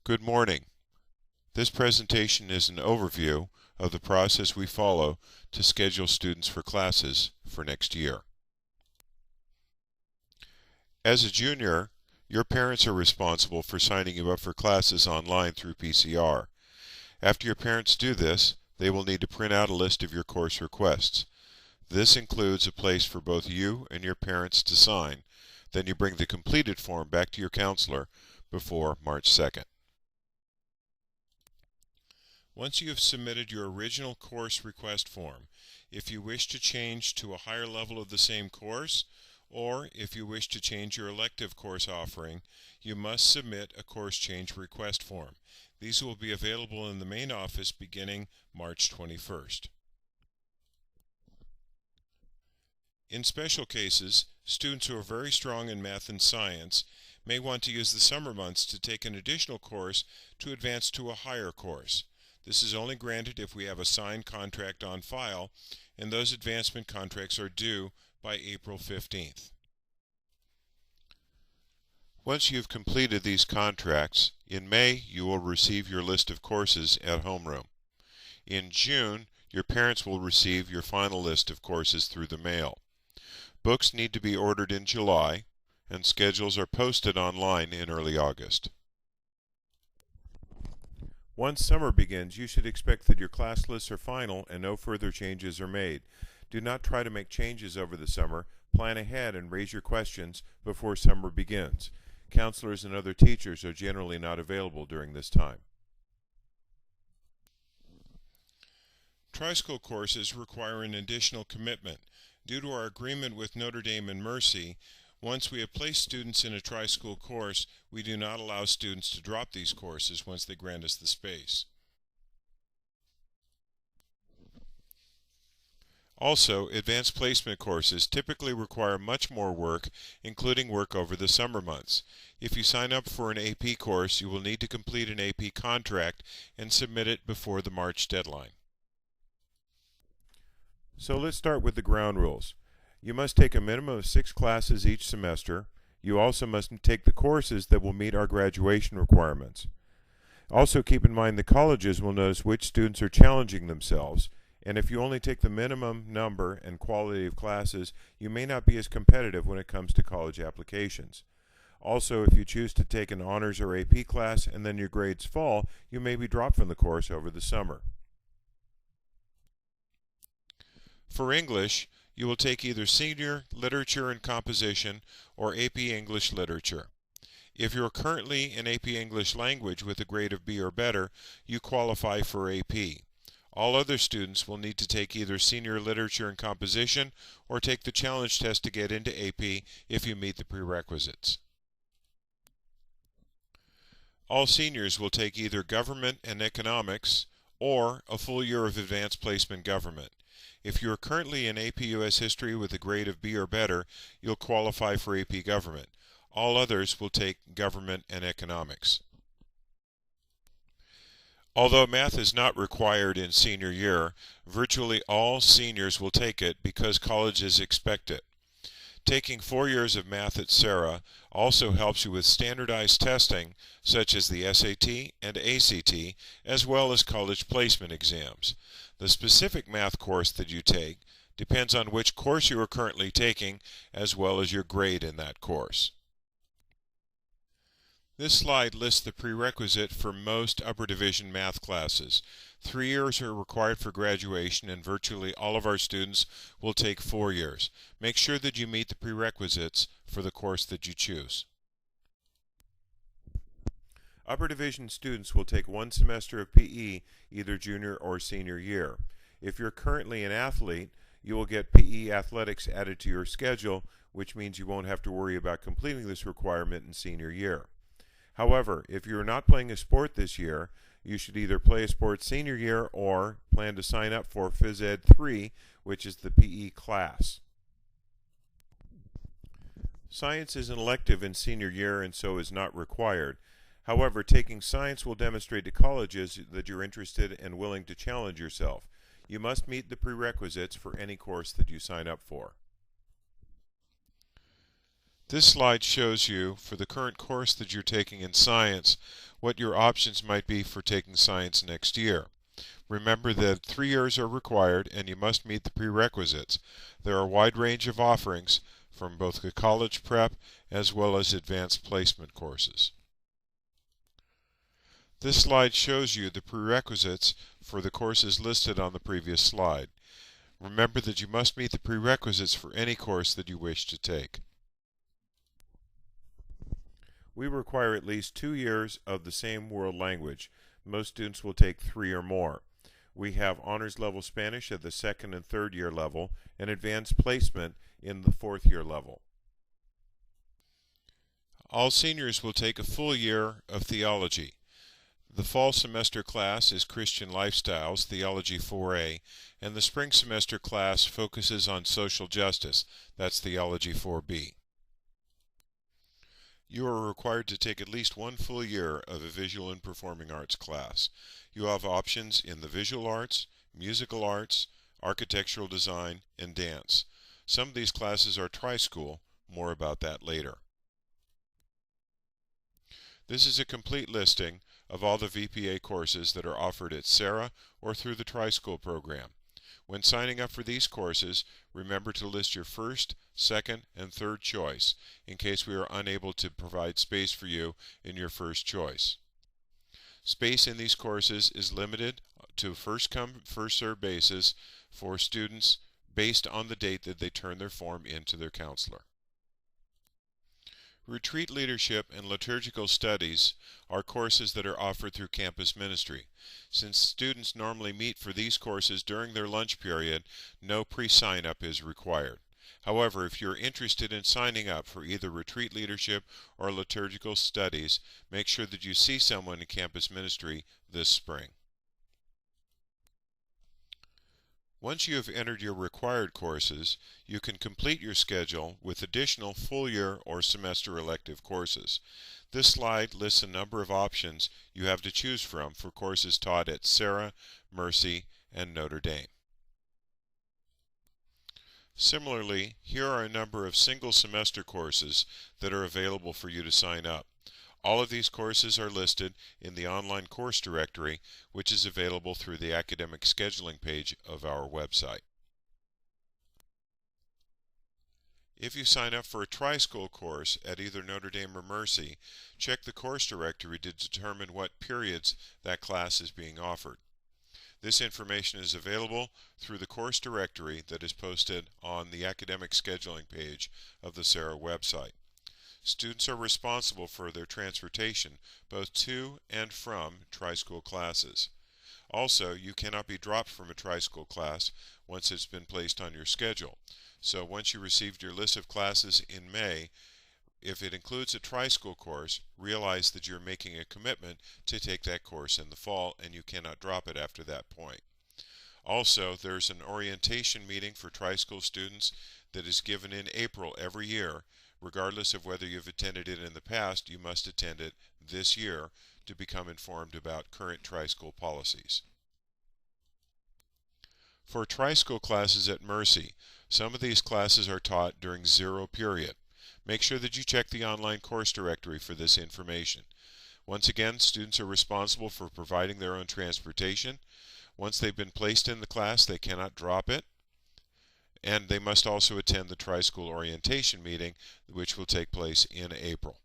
Good morning. This presentation is an overview of the process we follow to schedule students for classes for next year. As a junior, your parents are responsible for signing you up for classes online through PCR. After your parents do this, they will need to print out a list of your course requests. This includes a place for both you and your parents to sign. Then you bring the completed form back to your counselor before March 2nd. Once you have submitted your original course request form, if you wish to change to a higher level of the same course, or if you wish to change your elective course offering, you must submit a course change request form. These will be available in the main office beginning March 21st. In special cases, students who are very strong in math and science may want to use the summer months to take an additional course to advance to a higher course. This is only granted if we have a signed contract on file, and those advancement contracts are due by April 15th. Once you've completed these contracts, in May you will receive your list of courses at homeroom. In June, your parents will receive your final list of courses through the mail. Books need to be ordered in July, and schedules are posted online in early August. Once summer begins, you should expect that your class lists are final and no further changes are made. Do not try to make changes over the summer. Plan ahead and raise your questions before summer begins. Counselors and other teachers are generally not available during this time. Tri-school courses require an additional commitment. Due to our agreement with Notre Dame and Mercy, once we have placed students in a tri-school course, we do not allow students to drop these courses once they grant us the space. Also, advanced placement courses typically require much more work, including work over the summer months. If you sign up for an AP course, you will need to complete an AP contract and submit it before the March deadline. So let's start with the ground rules. You must take a minimum of 6 classes each semester. You also must take the courses that will meet our graduation requirements. Also keep in mind the colleges will notice which students are challenging themselves, and if you only take the minimum number and quality of classes, you may not be as competitive when it comes to college applications. Also, if you choose to take an honors or AP class and then your grades fall, you may be dropped from the course over the summer. For English, you will take either Senior Literature and Composition or AP English Literature. If you are currently in AP English Language with a grade of B or better, you qualify for AP. All other students will need to take either Senior Literature and Composition or take the challenge test to get into AP if you meet the prerequisites. All seniors will take either Government and Economics or a full year of Advanced Placement Government. If you are currently in AP US History with a grade of B or better, you'll qualify for AP Government. All others will take Government and Economics. Although math is not required in senior year, virtually all seniors will take it because colleges expect it. Taking 4 years of math at Sarah also helps you with standardized testing such as the SAT and ACT, as well as college placement exams. The specific math course that you take depends on which course you are currently taking, as well as your grade in that course. This slide lists the prerequisite for most upper division math classes. 3 years are required for graduation, and virtually all of our students will take 4 years. Make sure that you meet the prerequisites for the course that you choose. Upper division students will take 1 semester of PE either junior or senior year. If you're currently an athlete, you will get PE athletics added to your schedule, which means you won't have to worry about completing this requirement in senior year. However, if you're not playing a sport this year, you should either play a sport senior year or plan to sign up for Phys Ed 3, which is the PE class. Science is an elective in senior year and so is not required. However, taking science will demonstrate to colleges that you're interested and willing to challenge yourself. You must meet the prerequisites for any course that you sign up for. This slide shows you, for the current course that you're taking in science, what your options might be for taking science next year. Remember that 3 years are required and you must meet the prerequisites. There are a wide range of offerings from both the college prep as well as advanced placement courses. This slide shows you the prerequisites for the courses listed on the previous slide. Remember that you must meet the prerequisites for any course that you wish to take. We require at least 2 years of the same world language. Most students will take 3 or more. We have honors level Spanish at the 2nd and 3rd year level and advanced placement in the 4th year level. All seniors will take a full year of theology. The fall semester class is Christian Lifestyles, Theology 4A, and the spring semester class focuses on social justice, that's Theology 4B. You are required to take at least 1 full year of a visual and performing arts class. You have options in the visual arts, musical arts, architectural design, and dance. Some of these classes are tri-school, more about that later. This is a complete listing of all the VPA courses that are offered at Serra or through the tri-school program. When signing up for these courses, remember to list your first, second, and third choice in case we are unable to provide space for you in your first choice. Space in these courses is limited to first-come, first-served basis for students based on the date that they turn their form in to their counselor. Retreat Leadership and Liturgical Studies are courses that are offered through campus ministry. Since students normally meet for these courses during their lunch period, no pre-sign-up is required. However, if you're interested in signing up for either Retreat Leadership or Liturgical Studies, make sure that you see someone in campus ministry this spring. Once you have entered your required courses, you can complete your schedule with additional full year or semester elective courses. This slide lists a number of options you have to choose from for courses taught at Serra, Mercy, and Notre Dame. Similarly, here are a number of single semester courses that are available for you to sign up. All of these courses are listed in the online course directory, which is available through the academic scheduling page of our website. If you sign up for a tri-school course at either Notre Dame or Mercy, check the course directory to determine what periods that class is being offered. This information is available through the course directory that is posted on the academic scheduling page of the Serra website. Students are responsible for their transportation both to and from tri-school classes. Also, you cannot be dropped from a tri-school class once it's been placed on your schedule. So once you received your list of classes in May, if it includes a tri-school course, realize that you're making a commitment to take that course in the fall and you cannot drop it after that point. Also, there's an orientation meeting for tri-school students that is given in April every year. Regardless of whether you've attended it in the past, you must attend it this year to become informed about current tri-school policies. For tri-school classes at Mercy, some of these classes are taught during zero period. Make sure that you check the online course directory for this information. Once again, students are responsible for providing their own transportation. Once they've been placed in the class, they cannot drop it. And they must also attend the tri-school orientation meeting, which will take place in April.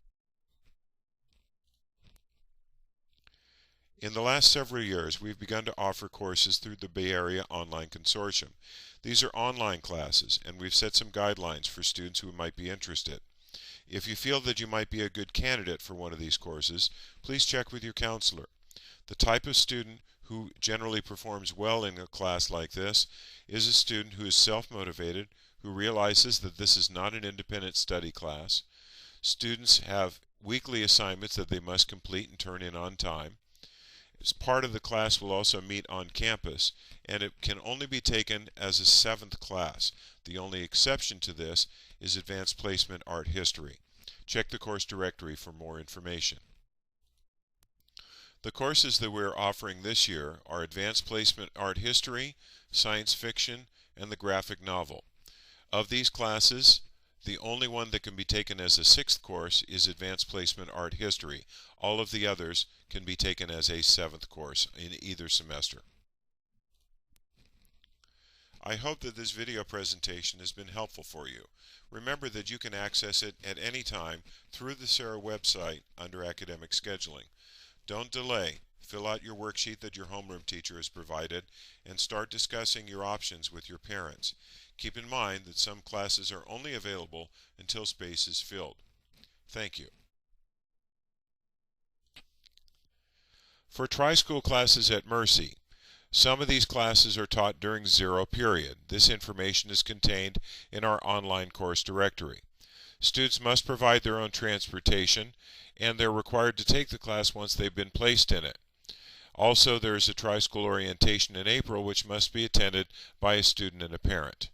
In the last several years, we've begun to offer courses through the Bay Area Online Consortium. These are online classes, and we've set some guidelines for students who might be interested. If you feel that you might be a good candidate for one of these courses, please check with your counselor. The type of student who generally performs well in a class like this is a student who is self-motivated, who realizes that this is not an independent study class. Students have weekly assignments that they must complete and turn in on time. As part of the class will also meet on campus, and it can only be taken as a 7th class. The only exception to this is Advanced Placement Art History. Check the course directory for more information. The courses that we're offering this year are Advanced Placement Art History, Science Fiction, and the Graphic Novel. Of these classes, The only one that can be taken as a 6th course is Advanced Placement Art History. All of the others can be taken as a 7th course in either semester. I hope that this video presentation has been helpful for you. Remember that you can access it at any time through the SARA website under Academic Scheduling. Don't delay. Fill out your worksheet that your homeroom teacher has provided and start discussing your options with your parents. Keep in mind that some classes are only available until space is filled. Thank you. For tri-school classes at Mercy, some of these classes are taught during zero period. This information is contained in our online course directory. Students must provide their own transportation, and they're required to take the class once they've been placed in it. Also, there is a tri-school orientation in April which must be attended by a student and a parent.